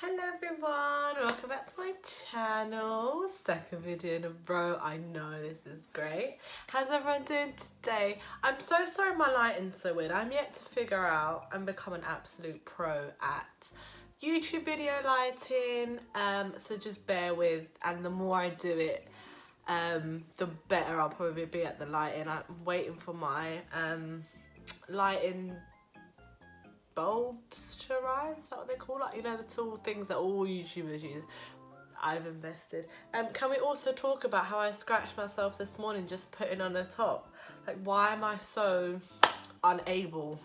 Hello everyone, welcome back to my channel. Second video in a row. I know, this is great. How's everyone doing today? I'm so sorry my lighting's so weird. I'm yet to figure out and become an absolute pro at YouTube video lighting, so just bear with, and the more I do it, the better I'll probably be at the lighting. I'm waiting for my lighting bulbs to arrive. Is that what they call it? You know, the tall things that all YouTubers use. I've invested. Can we also talk about how I scratched myself this morning just putting on the top? Like, why am I so unable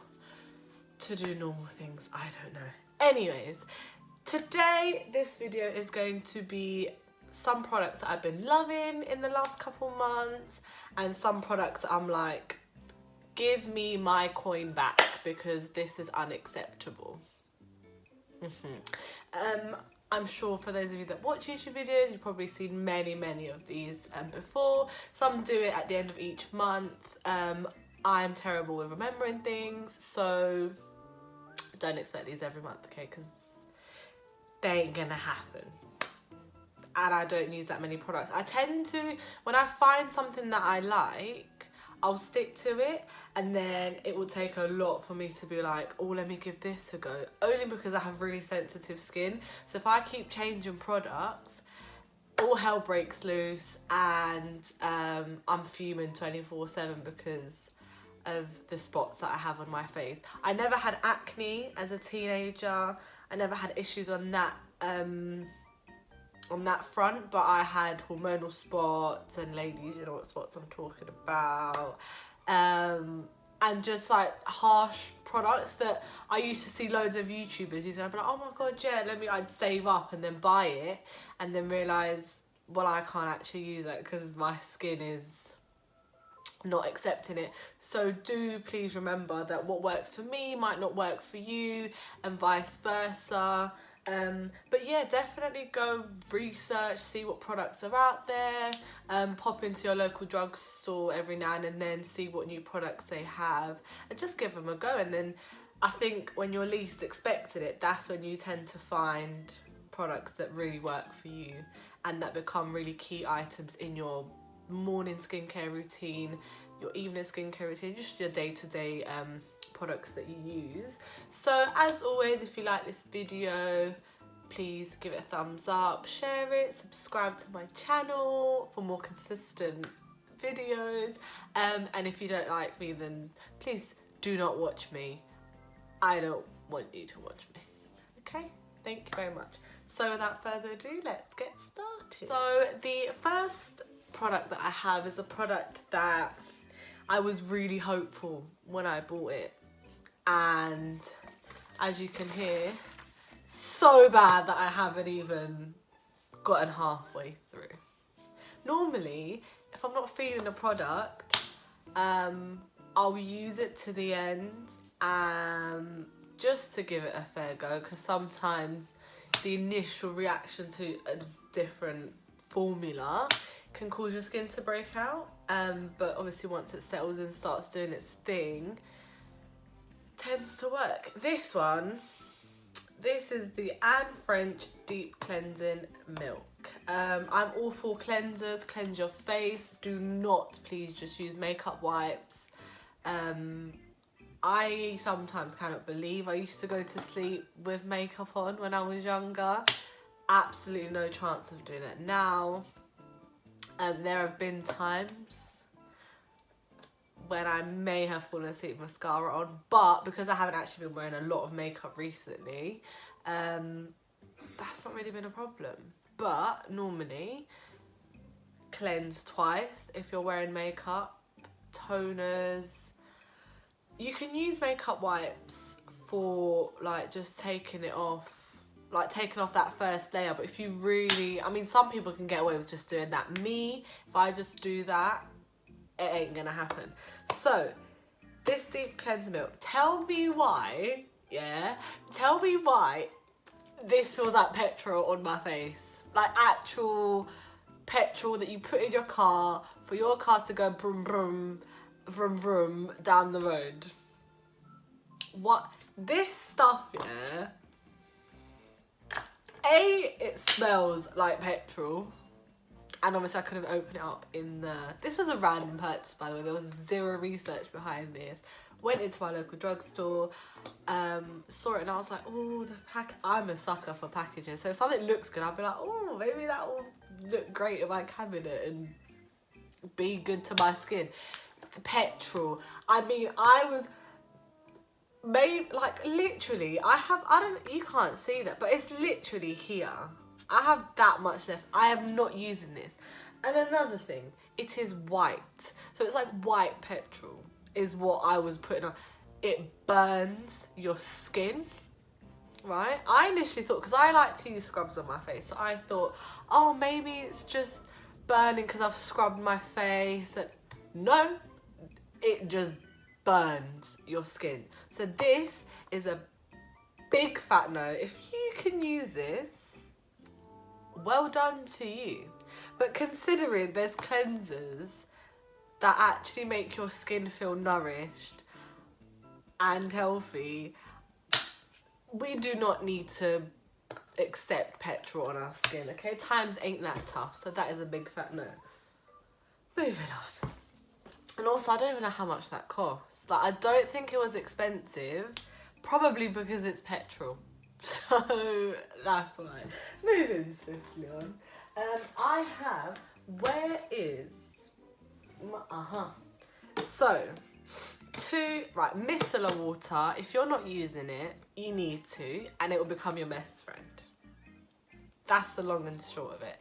to do normal things? I don't know. Anyways, today this video is going to be some products that I've been loving in the last couple months and some products that I'm like, give me my coin back because this is unacceptable. I'm sure for those of you that watch YouTube videos, you've probably seen many of these before. Some do it at the end of each month. I'm terrible with remembering things, so don't expect these every month, okay? Because they ain't gonna happen. And I don't use that many products. I tend to, when I find something that I like, I'll stick to it, and then it will take a lot for me to be like, oh, let me give this a go. Only because I have really sensitive skin. So if I keep changing products, all hell breaks loose, and I'm fuming 24/7 because of the spots that I have on my face. I never had acne as a teenager. I never had issues on that front, but I had hormonal spots, and ladies, you know what spots I'm talking about, and just like harsh products that I used to see loads of YouTubers using. I'd be like, oh my god, yeah, I'd save up and then buy it, and then realise, well, I can't actually use it because my skin is not accepting it. So do please remember that what works for me might not work for you, and vice versa. But yeah, definitely go research, see what products are out there, pop into your local drugstore every now and then, see what new products they have, and just give them a go. And then I think when you're least expecting it, that's when you tend to find products that really work for you and that become really key items in your morning skincare routine, your evening skincare routine, just your day-to-day products that you use. So as always, if you like this video, please give it a thumbs up, share it, subscribe to my channel for more consistent videos, and if you don't like me, then please do not watch me. I don't want you to watch me. Okay, thank you very much. So without further ado, let's get started. So the first product that I have is a product that I was really hopeful when I bought it, and as you can hear, so bad that I haven't even gotten halfway through. Normally, if I'm not feeling a product, I'll use it to the end, just to give it a fair go, because sometimes the initial reaction to a different formula can cause your skin to break out, but obviously once it settles and starts doing its thing, tends to work. This is the Anne French Deep Cleansing Milk. I'm all for cleansers, cleanse your face. Do not please just use makeup wipes. I sometimes cannot believe I used to go to sleep with makeup on when I was younger. Absolutely no chance of doing it now. There have been times when I may have fallen asleep with mascara on, but because I haven't actually been wearing a lot of makeup recently, that's not really been a problem. But normally, cleanse twice if you're wearing makeup, toners. You can use makeup wipes for like just taking it off, like taking off that first layer, but if you really, I mean, some people can get away with just doing that. Me, if I just do that, it ain't gonna happen. So this deep cleanser milk, tell me why, yeah, tell me why this feels like petrol on my face, like actual petrol that you put in your car for your car to go vroom vroom vroom vroom down the road. What this stuff, yeah, It smells like petrol. And obviously I couldn't open it up in the... This was a random purchase, by the way. There was zero research behind this. Went into my local drugstore, saw it, and I was like, oh, the pack. I'm a sucker for packaging. So if something looks good, I'll be like, oh, maybe that will look great in my cabinet and be good to my skin. The petrol. I mean, I was... Maybe, like, literally, you can't see that, but it's literally here. I have that much left. I am not using this. And another thing, it is white. So it's like white petrol is what I was putting on. It burns your skin, right? I initially thought, because I like to use scrubs on my face, so I thought, oh, maybe it's just burning because I've scrubbed my face. And no, it just burns your skin. So this is a big fat no. If you can use this, well done to you. But considering there's cleansers that actually make your skin feel nourished and healthy, we do not need to accept petrol on our skin, okay? Times ain't that tough, so that is a big fat no. Moving on. And also, I don't even know how much that costs. Like, I don't think it was expensive, probably because it's petrol. So that's why. Moving swiftly on. I have, where is my, So, micellar water. If you're not using it, you need to, and it will become your best friend. That's the long and short of it.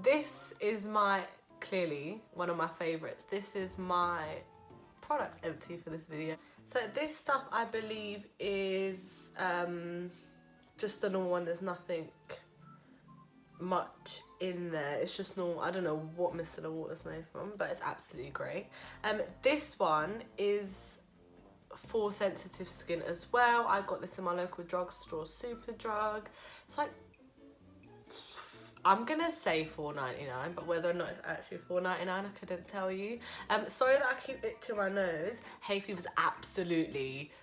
This is clearly one of my favourites. This is my product empty for this video. So this stuff, I believe, is just the normal one. There's nothing much in there. It's just normal. I don't know what micellar water is made from, but it's absolutely great. This one is for sensitive skin as well. I got this in my local drugstore, Superdrug. It's like, I'm gonna say $4.99, but whether or not it's actually $4.99, I couldn't tell you. Sorry that I keep itching my nose. Hay fever's absolutely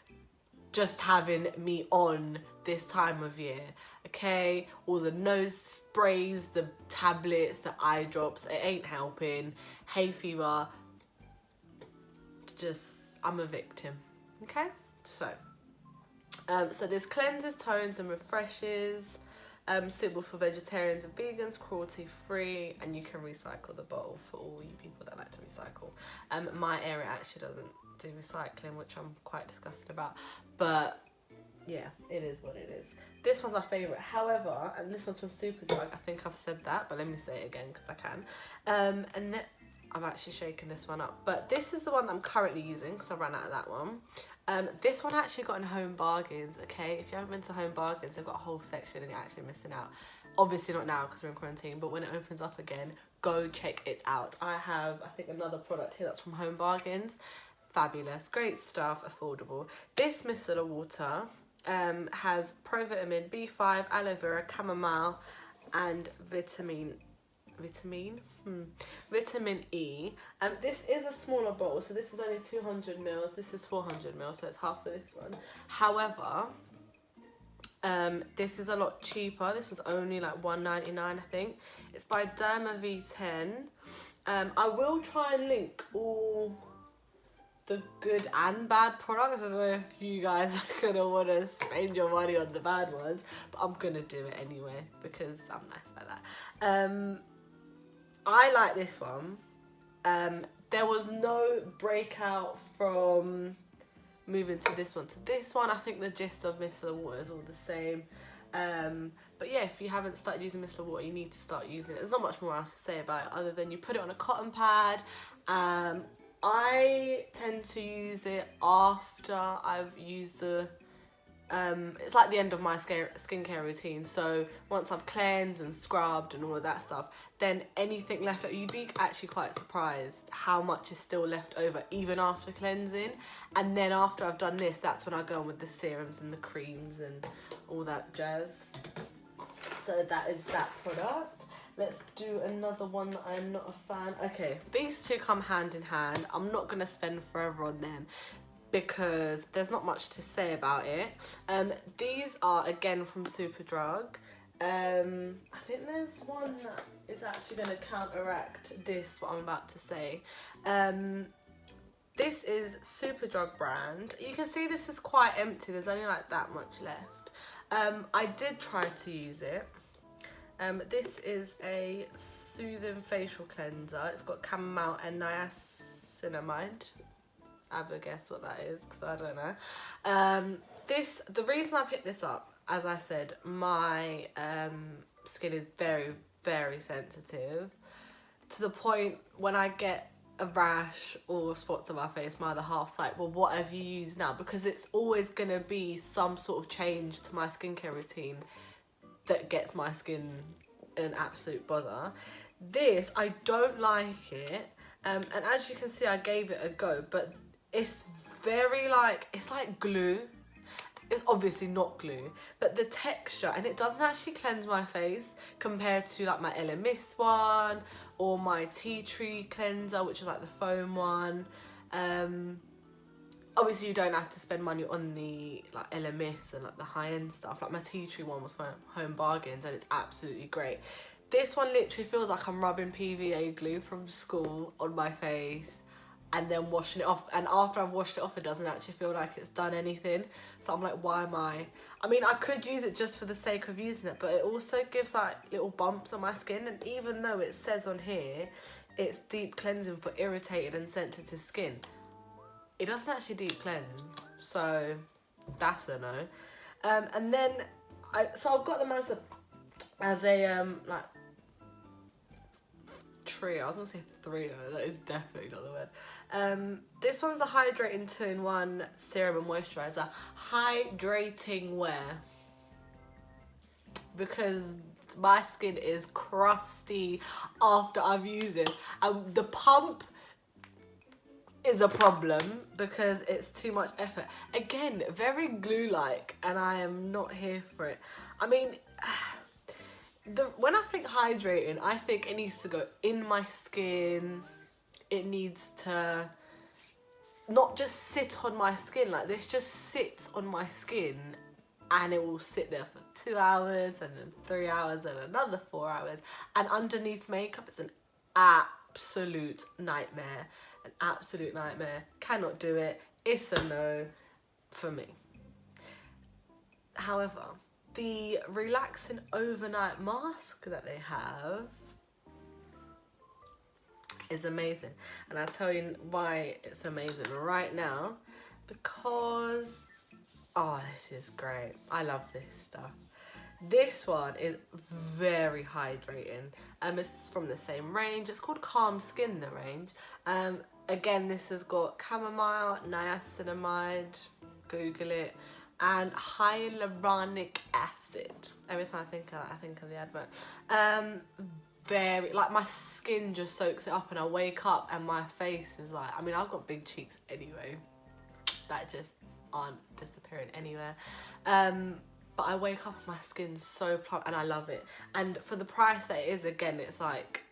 just having me on this time of year, okay? All the nose sprays, the tablets, the eye drops, it ain't helping. Hay fever, I'm a victim, okay? So this cleanses, tones and refreshes. Suitable for vegetarians and vegans, cruelty free, and you can recycle the bottle for all you people that like to recycle. My area actually doesn't do recycling, which I'm quite disgusted about, but yeah, it is what it is. This one's my favourite, however, and this one's from Superdrug. I think I've said that, but let me say it again because I can. And I've actually shaken this one up, but this is the one that I'm currently using because I ran out of that one. This one I actually got in Home Bargains, okay? If you haven't been to Home Bargains, they've got a whole section and you're actually missing out. Obviously not now because we're in quarantine, but when it opens up again, go check it out. I have, I think, another product here that's from Home Bargains. Fabulous, great stuff, affordable. This micellar water has provitamin B5, aloe vera, chamomile, and vitamin E. This is a smaller bottle, so this is only 200 mils. This is 400 mils, so it's half of this one. However, this is a lot cheaper. This was only like $1.99, I think. It's by Derma V10. I will try and link all the good and bad products. I don't know if you guys are gonna want to spend your money on the bad ones, but I'm gonna do it anyway because I'm nice like that. I like this one. There was no breakout from moving to this one. To this one, I think the gist of micellar water is all the same. But yeah, if you haven't started using micellar water, you need to start using it. There's not much more else to say about it other than you put it on a cotton pad. I tend to use it after I've used the... it's like the end of my skincare routine. So once I've cleansed and scrubbed and all of that stuff, then anything left over, you'd be actually quite surprised how much is still left over even after cleansing. And then after I've done this, that's when I go on with the serums and the creams and all that jazz. So that is that product. Let's do another one that I'm not a fan. Okay, these two come hand in hand. I'm not gonna spend forever on them because there's not much to say about it. These are again from Superdrug. I think there's one that is actually going to counteract this, what I'm about to say. This is Superdrug brand. You can see this is quite empty. There's only like that much left. I did try to use it. This is a soothing facial cleanser. It's got chamomile and niacinamide. Have a guess what that is, because I don't know. The reason I picked this up, as I said, my skin is very, very sensitive, to the point when I get a rash or spots on my face, my other half's like, well, what have you used now? Because it's always going to be some sort of change to my skincare routine that gets my skin in an absolute bother. This, I don't like it. And as you can see, I gave it a go, but it's very like, it's like glue. It's obviously not glue, but the texture, and it doesn't actually cleanse my face compared to like my LMS one or my tea tree cleanser, which is like the foam one. Obviously you don't have to spend money on the like LMS and like the high-end stuff. Like my tea tree one was from Home Bargains and it's absolutely great. This one literally feels like I'm rubbing PVA glue from school on my face and then washing it off, and after I've washed it off it doesn't actually feel like it's done anything. So I'm like, why am I mean, I could use it just for the sake of using it, but it also gives like little bumps on my skin, and even though it says on here it's deep cleansing for irritated and sensitive skin, it doesn't actually deep cleanse, so that's a no. And then I've got them as a like trio. I was gonna say trio, that is definitely not the word. This one's a hydrating 2-in-1 serum and moisturizer. Hydrating wear, because my skin is crusty after I've used it. The pump is a problem because it's too much effort. Again, very glue-like, and I am not here for it. I mean, when I think hydrating, I think it needs to go in my skin. It needs to not just sit on my skin like this, just sits on my skin and it will sit there for 2 hours and then 3 hours and another 4 hours. And underneath makeup, it's an absolute nightmare. An absolute nightmare. Cannot do it. It's a no for me. However, the relaxing overnight mask that they have is amazing, and I'll tell you why it's amazing right now, because this is great. I love this stuff. This one is very hydrating. It's from the same range. It's called Calm Skin, the range. Again, this has got chamomile, niacinamide, Google it, and hyaluronic acid. Every time I think of the advert. Very, like, my skin just soaks it up, and I wake up and my face is like, I mean, I've got big cheeks anyway that just aren't disappearing anywhere, but I wake up and my skin's so plump, and I love it. And for the price that it is, again, it's like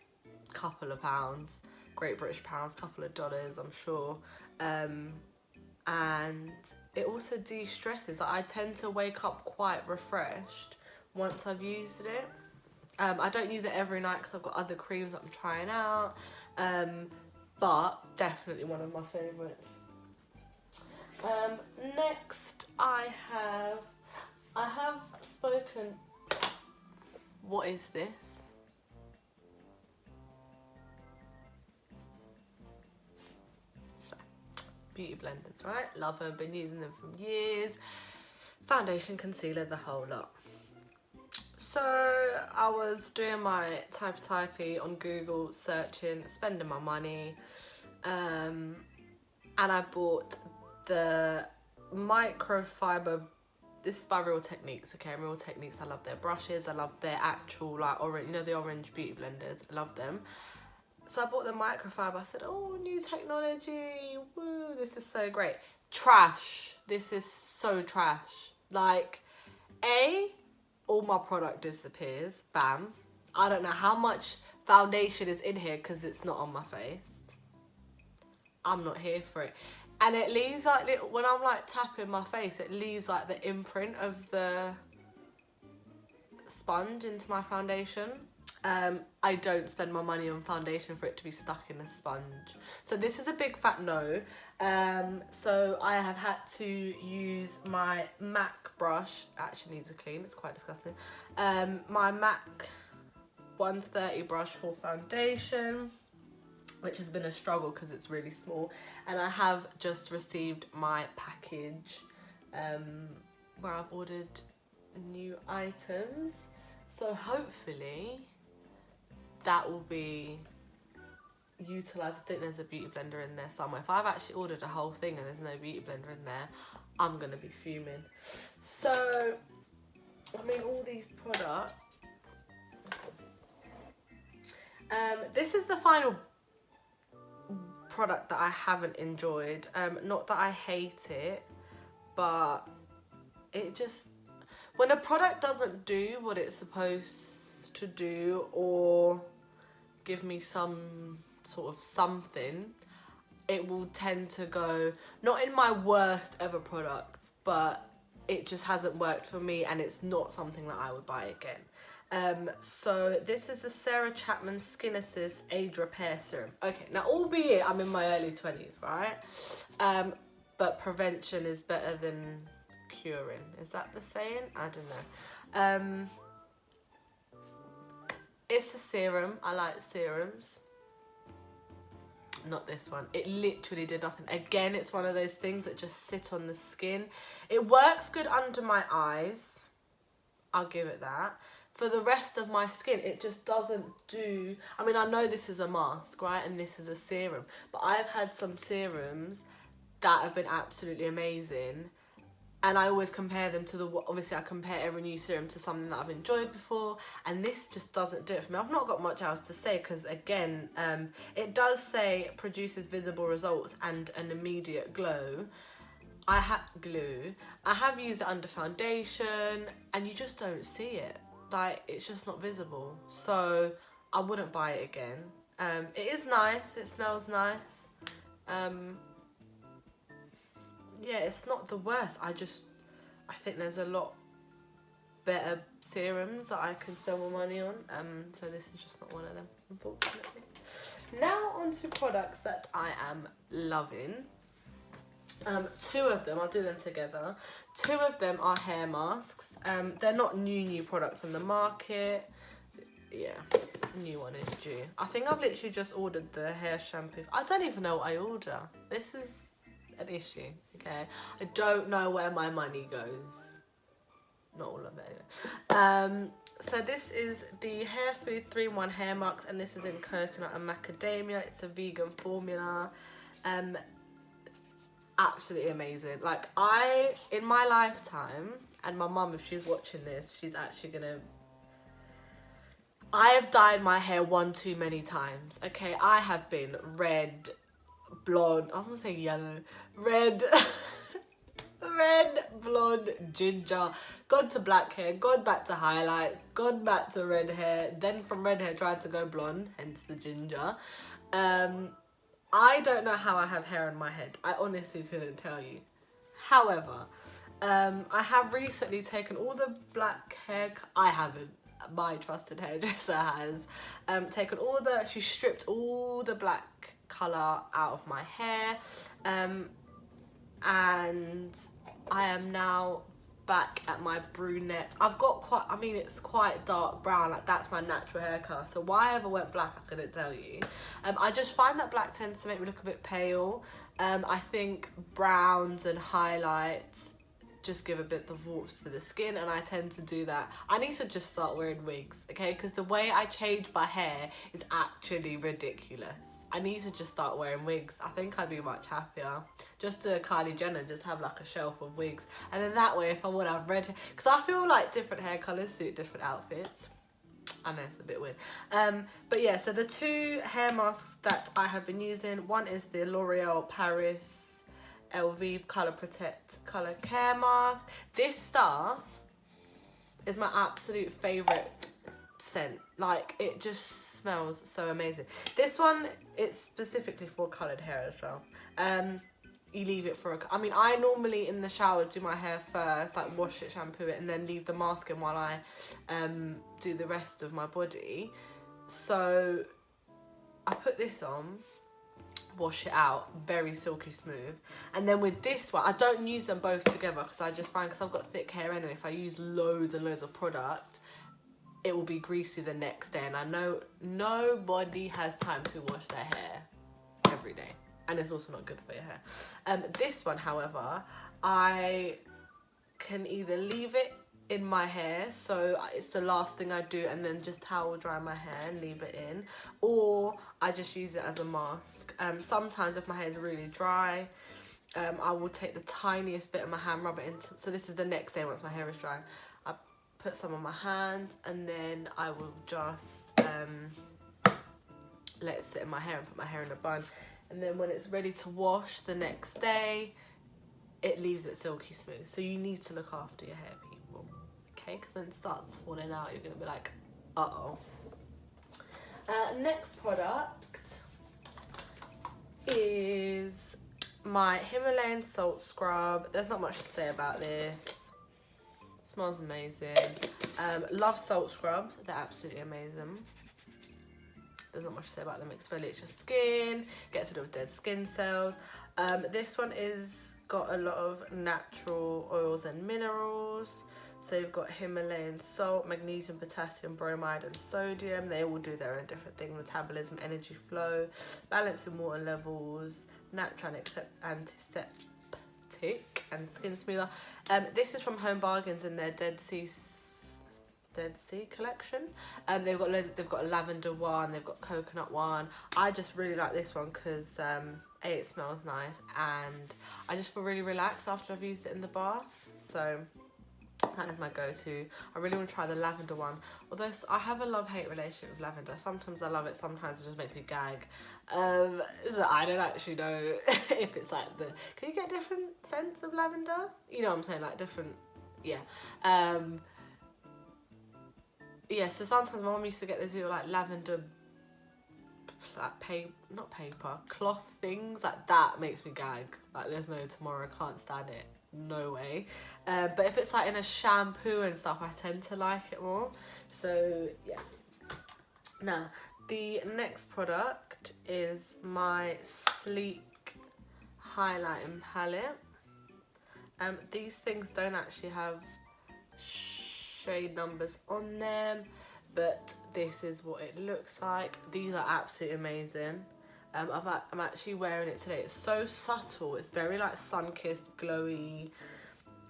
a couple of pounds, Great British pounds, couple of dollars, I'm sure. And it also de-stresses. I tend to wake up quite refreshed once I've used it. I don't use it every night because I've got other creams that I'm trying out, but definitely one of my favourites. Next I have spoken, what is this? So, beauty blenders, right? Love them, been using them for years. Foundation, concealer, the whole lot. So I was doing my typey on Google, searching, spending my money, and I bought the microfiber. This is by Real Techniques, okay? Real Techniques, I love their brushes, I love their actual like orange, you know, the orange beauty blenders, I love them. So I bought the microfiber. I said, oh, new technology, woo, this is so great. Trash. This is so trash. Like, all my product disappears, bam. I don't know how much foundation is in here because it's not on my face. I'm not here for it. And it leaves like little, when I'm like tapping my face, it leaves like the imprint of the sponge into my foundation. I don't spend my money on foundation for it to be stuck in a sponge. So this is a big fat no. So I have had to use my MAC brush. It actually needs a clean, it's quite disgusting. My MAC 130 brush for foundation, which has been a struggle because it's really small. And I have just received my package where I've ordered new items. So hopefully that will be utilised. I think there's a beauty blender in there somewhere. If I've actually ordered a whole thing and there's no beauty blender in there, I'm going to be fuming. So, I mean, all these products. This is the final product that I haven't enjoyed. Not that I hate it, but it just... When a product doesn't do what it's supposed to do or give me some sort of something, it will tend to go, not in my worst ever products, but it just hasn't worked for me and it's not something that I would buy again. So this is the Sarah Chapman Skin Assist Age Repair Serum. Okay, now albeit I'm in my early 20s, right? But prevention is better than curing. Is that the saying? I don't know. It's a serum. I like serums. Not this one. It literally did nothing. Again, it's one of those things that just sit on the skin. It works good under my eyes. I'll give it that. For the rest of my skin, it just doesn't do... I mean, I know this is a mask, right? And this is a serum. But I've had some serums that have been absolutely amazing. And I always compare them to the... Obviously, I compare every new serum to something that I've enjoyed before. And this just doesn't do it for me. I've not got much else to say because, again, it does say it produces visible results and an immediate glow. I have used it under foundation and you just don't see it. Like, it's just not visible. So, I wouldn't buy it again. It is nice. It smells nice. Yeah, it's not the worst. I think there's a lot better serums that I can spend more money on. So this is just not one of them, unfortunately. Now on to products that I am loving. Two of them, I'll do them together. Two of them are hair masks. They're not new products on the market. Yeah, new one is due. I think I've literally just ordered the hair shampoo. I don't even know what I order. This is an issue, okay? I don't know where my money goes. Not all of it anyway. So this is the Hair Food 3-in-1 hair mask, and this is in coconut and macadamia. It's a vegan formula. Absolutely amazing. Like, in my lifetime, and my mum, if she's watching this, she's actually gonna... I have dyed my hair one too many times, okay? I have been red, blonde, I was gonna say yellow, red, red, blonde, ginger, gone to black hair, gone back to highlights, gone back to red hair, then from red hair tried to go blonde, hence the ginger. I don't know how I have hair on my head. I honestly couldn't tell you. However, I have recently taken all the black hair... I haven't. My trusted hairdresser has taken all the... She stripped all the black colour out of my hair. And I am now back at my brunette. I've got quite... I mean, it's quite dark brown. Like, that's my natural hair colour. So why I ever went black, I couldn't tell you. I just find that black tends to make me look a bit pale. I think browns and highlights just give a bit of warmth to the skin, and I tend to do that. I need to just start wearing wigs, okay? Because the way I change my hair is actually ridiculous. I need to just start wearing wigs. I think I'd be much happier. Just to Kylie Jenner, just have like a shelf of wigs. And then that way, if I want to have red hair, because I feel like different hair colours suit different outfits. I know it's a bit weird. But yeah, so the two hair masks that I have been using, one is the L'Oreal Paris LV Colour Protect Colour Care Mask. This stuff is my absolute favourite scent. Like, it just smells so amazing. This one, it's specifically for coloured hair as well. you leave it for I mean, I normally in the shower do my hair first, like wash it, shampoo it, and then leave the mask in while I do the rest of my body. So I put this on, wash it out, very silky smooth. And then with this one, I don't use them both together because I just find, because I've got thick hair anyway, if I use loads and loads of product, it will be greasy the next day. And I know nobody has time to wash their hair every day. And it's also not good for your hair. This one, however, I can either leave it in my hair, so it's the last thing I do, and then just towel dry my hair and leave it in, or I just use it as a mask. Sometimes if my hair is really dry, I will take the tiniest bit of my hand, rub it into, so this is the next day once my hair is dry, I put some on my hand, and then I will just let it sit in my hair and put my hair in a bun. And then when it's ready to wash the next day, it leaves it silky smooth. So you need to look after your hair, people. Okay, because then it starts falling out. You're going to be like, uh-oh. Next product is my Himalayan salt scrub. There's not much to say about this. It smells amazing. Love salt scrubs. They're absolutely amazing. There's not much to say about them. Exfoliates your skin, gets rid of dead skin cells. This one is got a lot of natural oils and minerals. So you've got Himalayan salt, magnesium, potassium, bromide and sodium. They all do their own different thing. Metabolism, energy flow, balancing water levels, natural antiseptic and skin smoother. This is from Home Bargains in their Dead Sea collection. They've got loads, they've got a lavender one, they've got coconut one. I just really like this one because A, it smells nice, and I just feel really relaxed after I've used it in the bath. So that is my go-to. I really want to try the lavender one, although I have a love-hate relationship with lavender. Sometimes I love it, sometimes it just makes me gag. So I don't actually know if it's like the, can you get different scents of lavender? You know what I'm saying, like different, yeah. Yeah, so sometimes my mum used to get these little like lavender, like not paper, cloth things, like that makes me gag. Like there's no tomorrow, I can't stand it, no way. But if it's like in a shampoo and stuff, I tend to like it more. So yeah. Now, the next product is my Sleek highlighting palette. These things don't actually have shade numbers on them, but this is what it looks like. These are absolutely amazing. I'm actually wearing it today. It's so subtle, it's very like sun-kissed, glowy,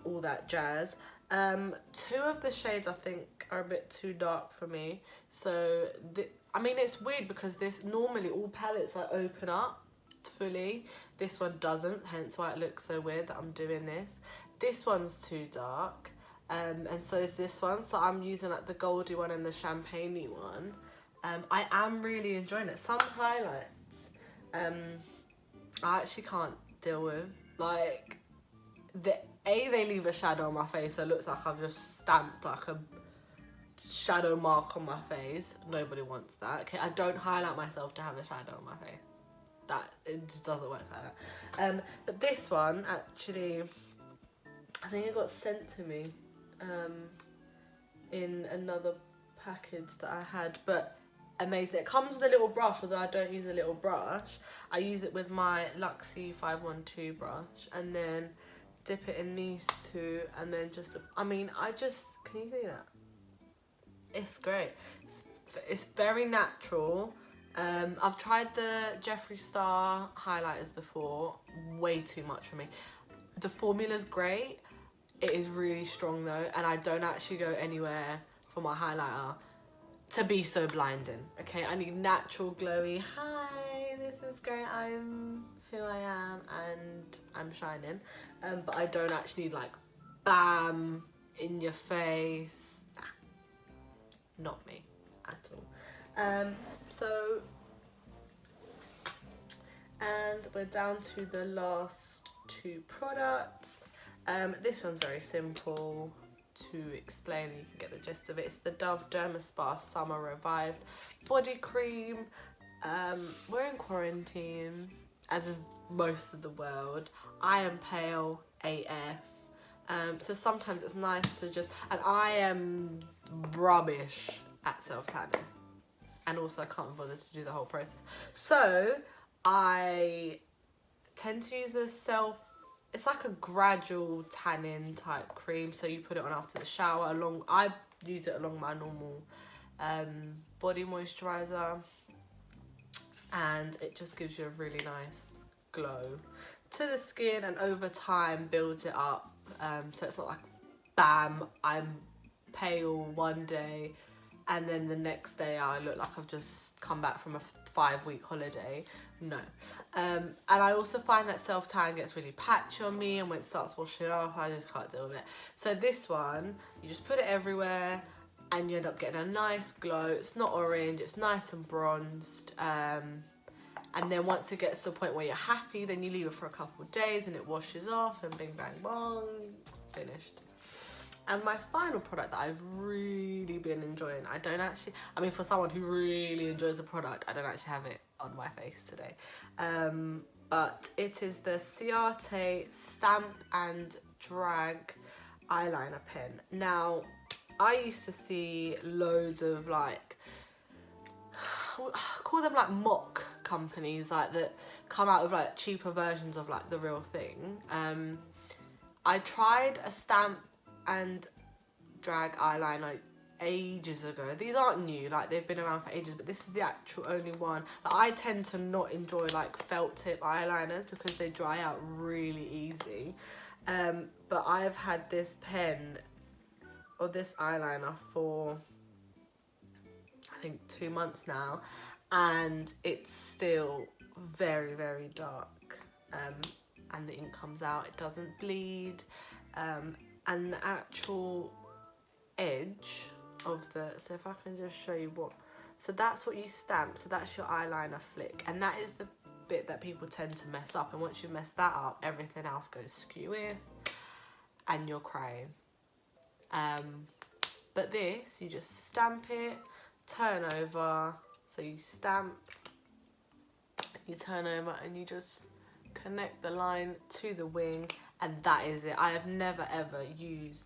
all that jazz. Two of the shades I think are a bit too dark for me, so I mean, it's weird because this normally all palettes like open up fully. This one doesn't, hence why it looks so weird that I'm doing this. This one's too dark. And so is this one, so I'm using like the goldy one and the champagne-y one. I am really enjoying it. Some highlights I actually can't deal with, like they leave a shadow on my face, so it looks like I've just stamped like a shadow mark on my face. Nobody wants that. Okay, I don't highlight myself to have a shadow on my face. That, it just doesn't work like that. But this one actually, I think it got sent to me in another package that I had, but amazing. It comes with a little brush, although I don't use a little brush. I use it with my Luxie 512 brush, and then dip it in these two, and then just, I mean, can you see that? It's great. It's very natural. I've tried the Jeffree Star highlighters before, way too much for me. The formula's great. It is really strong though, and I don't actually go anywhere for my highlighter to be so blinding. Okay, I need natural glowy, hi, this is great, I'm who I am and I'm shining. But I don't actually need like bam in your face. Nah, not me at all. And we're down to the last two products. This one's very simple to explain, you can get the gist of it. It's the Dove Dermaspa Summer Revived Body Cream. We're in quarantine, as is most of the world. I am pale AF. So sometimes it's nice to just, and I am rubbish at self-tanning. And also I can't bother to do the whole process. So I tend to use it's like a gradual tanning type cream. So you put it on after the shower I use it along my normal body moisturizer. And it just gives you a really nice glow to the skin, and over time builds it up. So it's not like bam, I'm pale one day and then the next day I look like I've just come back from a 5-week holiday. No. And I also find that self-tan gets really patchy on me, and when it starts washing off, I just can't deal with it. So this one, you just put it everywhere and you end up getting a nice glow. It's not orange, it's nice and bronzed. And then once it gets to a point where you're happy, then you leave it for a couple of days and it washes off, and bing bang bong, finished. And my final product that I've really been enjoying, for someone who really enjoys a product, I don't actually have it on my face today. But it is the Ciate Stamp and Drag eyeliner pen. Now, I used to see loads of call them like mock companies, like that come out with like cheaper versions of like the real thing. I tried a Stamp and Drag eyeliner ages ago. These aren't new, like they've been around for ages, but this is the actual only one. Like, I tend to not enjoy like felt tip eyeliners because they dry out really easy. But I've had this pen or this eyeliner for I think 2 months now, and it's still very, very dark. And the ink comes out, it doesn't bleed. And the actual edge of so if I can just show you so that's what you stamp, so that's your eyeliner flick, and that is the bit that people tend to mess up, and once you mess that up, everything else goes skew with and you're crying. But this, you just stamp it, turn over, so you stamp, you turn over, and you just connect the line to the wing, and that is it. I have never ever used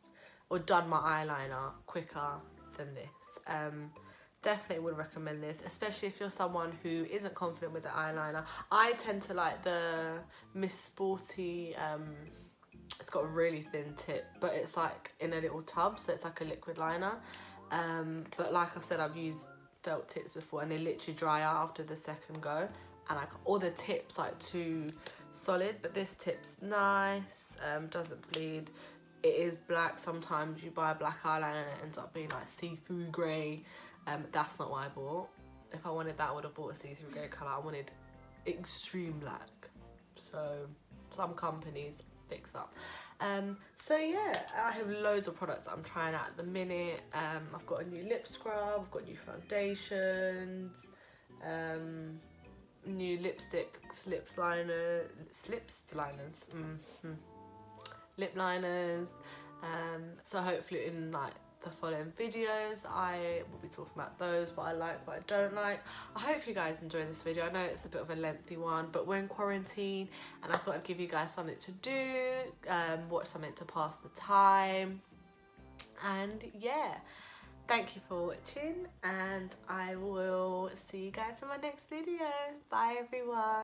or done my eyeliner quicker than this. Definitely would recommend this, especially if you're someone who isn't confident with the eyeliner. I tend to like the Miss Sporty, it's got a really thin tip, but it's like in a little tub, so it's like a liquid liner. But like I've said, I've used felt tips before, and they literally dry out after the second go, and all the tips like too solid, but this tip's nice, doesn't bleed. It is black. Sometimes you buy a black eyeliner and it ends up being like see-through grey. That's not what I bought. If I wanted that, I would have bought a see-through grey colour. I wanted extreme black. So some companies fix up. So yeah, I have loads of products that I'm trying out at the minute. I've got a new lip scrub, I've got new foundations, new lipsticks, lip liners, lip liners. So hopefully in like the following videos I will be talking about those, what I like, what I don't like. I hope you guys enjoy this video. I know it's a bit of a lengthy one, but we're in quarantine and I thought I'd give you guys something to do, watch something to pass the time. And yeah, thank you for watching, and I will see you guys in my next video. Bye everyone.